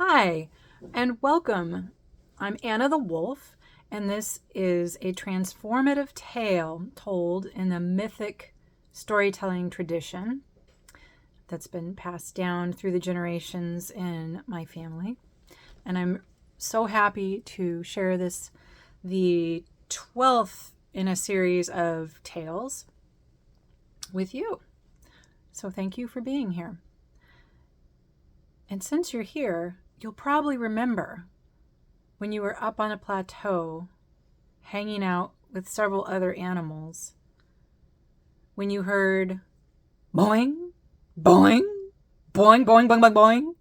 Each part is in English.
Hi, and welcome. I'm Anna the Wolfe, and this is a transformative tale told in the mythic storytelling tradition that's been passed down through the generations in my family. And I'm so happy to share this, the 12th in a series of tales, with you. So thank you for being here. And since you're here, you'll probably remember when you were up on a plateau hanging out with several other animals, when you heard boing, boing, boing, boing, boing, boing, boing,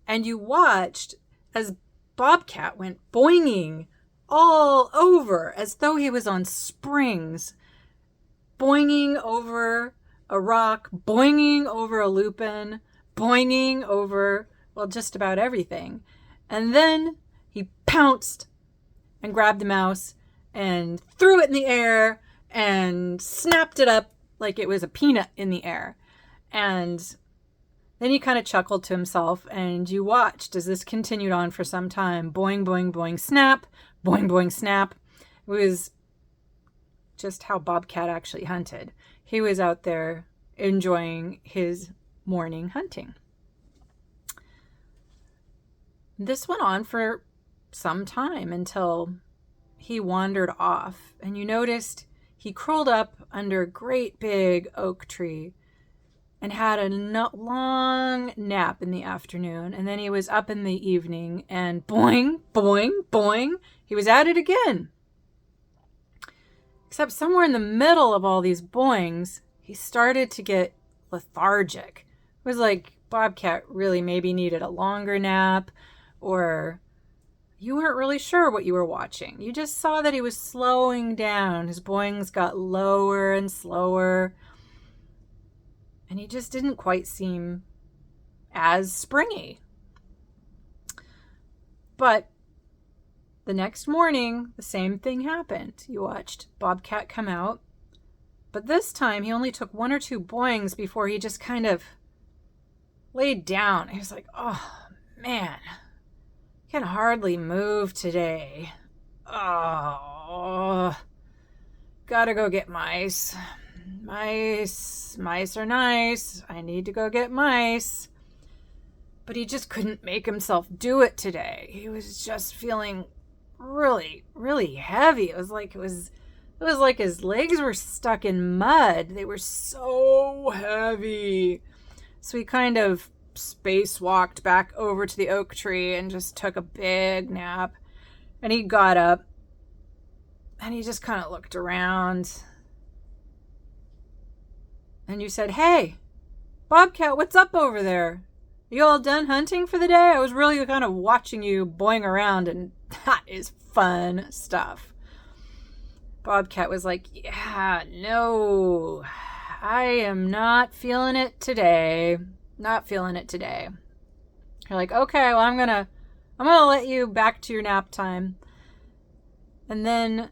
and you watched as Bobcat went boinging all over as though he was on springs, boinging over a rock, boinging over a lupin, boinging over, well, just about everything. And then he pounced and grabbed the mouse and threw it in the air and snapped it up like it was a peanut in the air. And then he kind of chuckled to himself, and you watched as this continued on for some time. Boing, boing, boing, snap. Boing, boing, snap. It was just how Bobcat actually hunted. He was out there enjoying his morning hunting. This went on for some time until he wandered off, and you noticed he curled up under a great big oak tree and had a long nap in the afternoon, and then he was up in the evening, and boing, boing, boing, he was at it again. Except somewhere in the middle of all these boings, he started to get lethargic. It was like Bobcat really maybe needed a longer nap, or you weren't really sure what you were watching. You just saw that he was slowing down. His boings got lower and slower, and he just didn't quite seem as springy. But the next morning, the same thing happened. You watched Bobcat come out, but this time he only took one or two boings before he just kind of laid down. He was like, oh, man, I can hardly move today. Oh, gotta go get mice. Mice are nice. I need to go get mice. But he just couldn't make himself do it today. He was just feeling really, really heavy. It was like his legs were stuck in mud. They were so heavy. So he kind of spacewalked back over to the oak tree and just took a big nap. And he got up and he just kind of looked around. And you said, hey, Bobcat, what's up over there? You all done hunting for the day? I was really kind of watching you boing around, and that is fun stuff. Bobcat was like, yeah, no, I am not feeling it today. Not feeling it today. You're like, okay, well, I'm gonna let you back to your nap time. And then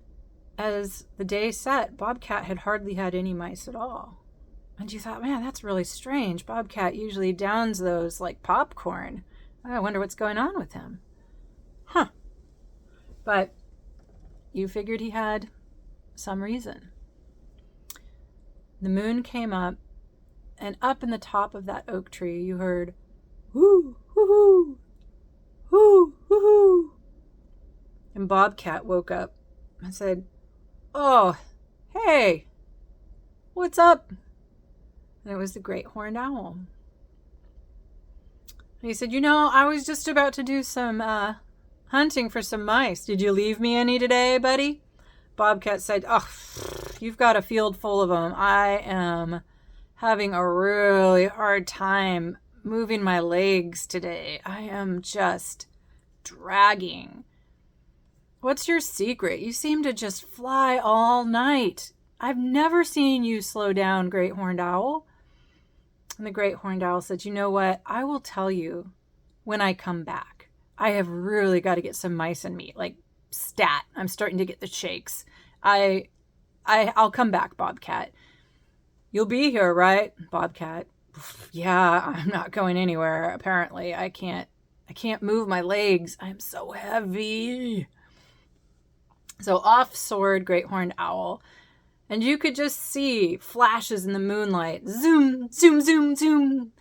as the day set, Bobcat had hardly had any mice at all. And you thought, man, that's really strange. Bobcat usually downs those like popcorn. I wonder what's going on with him. Huh. But you figured he had some reason. The moon came up, and up in the top of that oak tree, you heard, whoo, whoo, whoo, whoo. And Bobcat woke up and said, oh, hey, what's up? And it was the great horned owl. And he said, I was just about to do some hunting for some mice. Did you leave me any today, buddy? Bobcat said, oh, you've got a field full of them. I am having a really hard time moving my legs today. I am just dragging. What's your secret? You seem to just fly all night. I've never seen you slow down, great horned owl. And the great horned owl said, you know what? I will tell you when I come back. I have really got to get some mice and meat, like stat. I'm starting to get the shakes. I'll come back, Bobcat. You'll be here, right? Bobcat. Yeah, I'm not going anywhere. Apparently, I can't I can't move my legs. I'm so heavy. So off soared Great Horned Owl, and you could just see flashes in the moonlight. Zoom, zoom, zoom, zoom.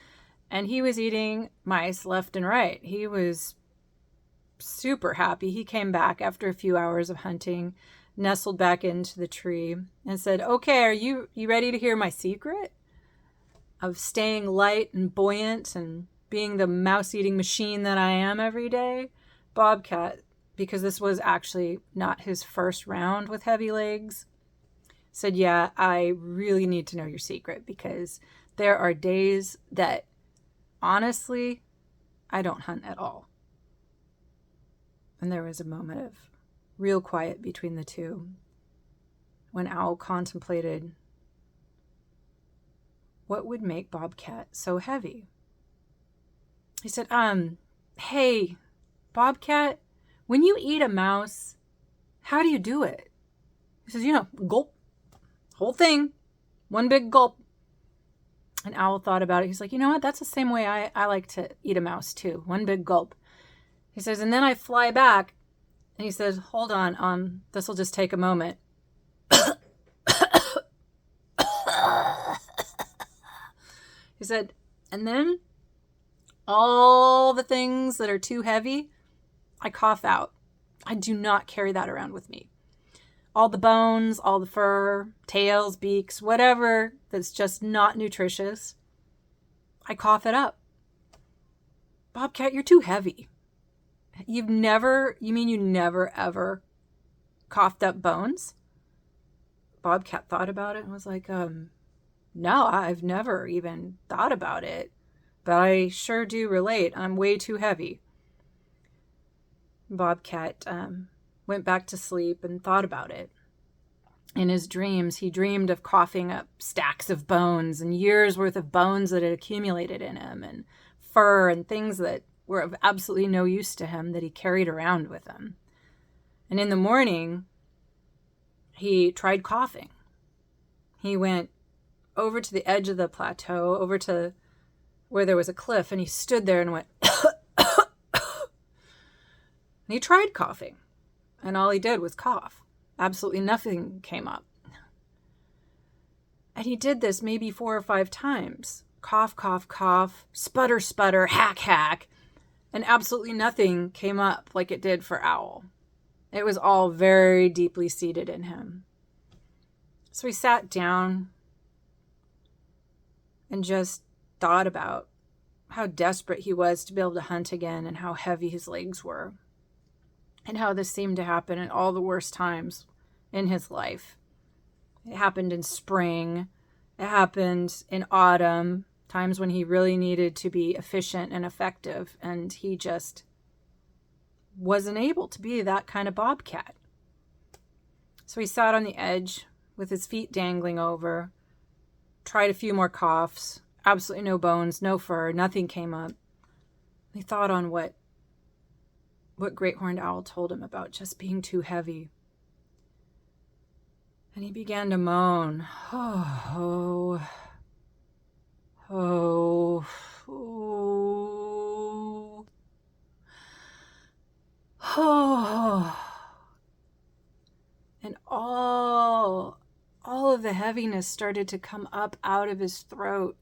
And he was eating mice left and right. He was super happy. He came back after a few hours of hunting, nestled back into the tree, and said, okay, are you ready to hear my secret of staying light and buoyant and being the mouse-eating machine that I am every day? Bobcat, because this was actually not his first round with heavy legs, said, yeah, I really need to know your secret, because there are days that, honestly, I don't hunt at all. And there was a moment of real quiet between the two when Owl contemplated what would make Bobcat so heavy. He said, hey, Bobcat, when you eat a mouse, how do you do it? He says, gulp, whole thing, one big gulp. And Owl thought about it. He's like, you know what? That's the same way I like to eat a mouse too. One big gulp. He says, and then I fly back. And he says, hold on, this will just take a moment. He said, and then all the things that are too heavy, I cough out. I do not carry that around with me. All the bones, all the fur, tails, beaks, whatever that's just not nutritious, I cough it up. Bobcat, you're too heavy. You never ever coughed up bones? Bobcat thought about it and was like, no, I've never even thought about it, but I sure do relate. I'm way too heavy. Bobcat went back to sleep and thought about it. In his dreams, he dreamed of coughing up stacks of bones and years worth of bones that had accumulated in him, and fur and things that were of absolutely no use to him that he carried around with him. And in the morning, he tried coughing. He went over to the edge of the plateau, over to where there was a cliff, and he stood there and went, and he tried coughing, and all he did was cough. Absolutely nothing came up. And he did this maybe 4 or 5 times. Cough, cough, cough, sputter, sputter, hack, hack, and absolutely nothing came up like it did for Owl. It was all very deeply seated in him. So he sat down and just thought about how desperate he was to be able to hunt again, and how heavy his legs were, and how this seemed to happen at all the worst times in his life. It happened in spring. It happened in autumn, times when he really needed to be efficient and effective, and he just wasn't able to be that kind of bobcat. So he sat on the edge with his feet dangling over, tried a few more coughs, absolutely no bones, no fur, nothing came up. He thought on what Great Horned Owl told him about just being too heavy. And he began to moan. Oh, oh, oh, oh. And all of the heaviness started to come up out of his throat.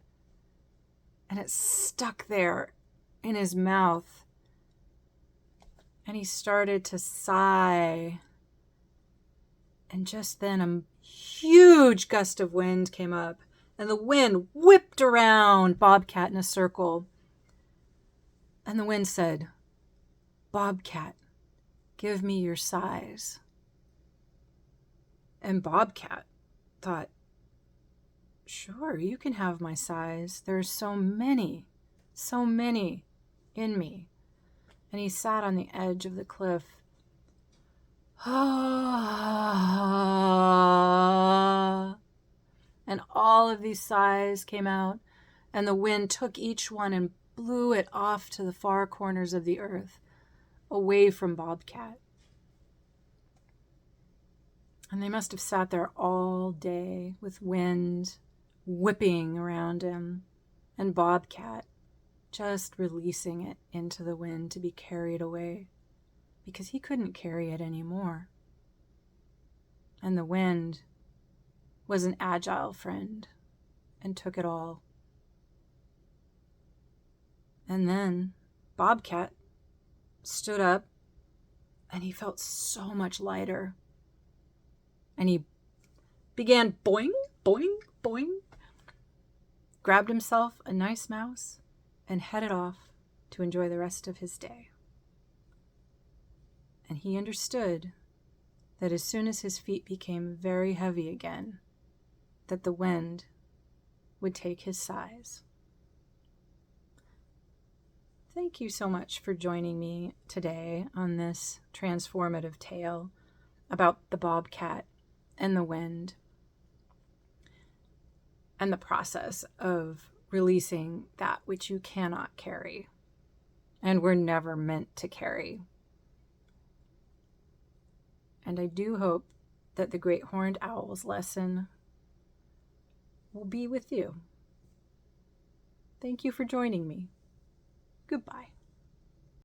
And it stuck there in his mouth. And he started to sigh. And just then a huge gust of wind came up, and the wind whipped around Bobcat in a circle. And the wind said, Bobcat, give me your size. And Bobcat thought, sure, you can have my size. There's so many in me. And he sat on the edge of the cliff. And all of these sighs came out, and the wind took each one and blew it off to the far corners of the earth, away from Bobcat. And they must have sat there all day with wind whipping around him, and Bobcat just releasing it into the wind to be carried away because he couldn't carry it anymore. And the wind was an agile friend and took it all. And then Bobcat stood up and he felt so much lighter. And he began boing, boing, boing, grabbed himself a nice mouse and headed off to enjoy the rest of his day. And he understood that as soon as his feet became very heavy again, that the wind would take his size. Thank you so much for joining me today on this transformative tale about the bobcat and the wind and the process of releasing that which you cannot carry and were never meant to carry. And I do hope that the Great Horned Owl's lesson will be with you. Thank you for joining me. Goodbye.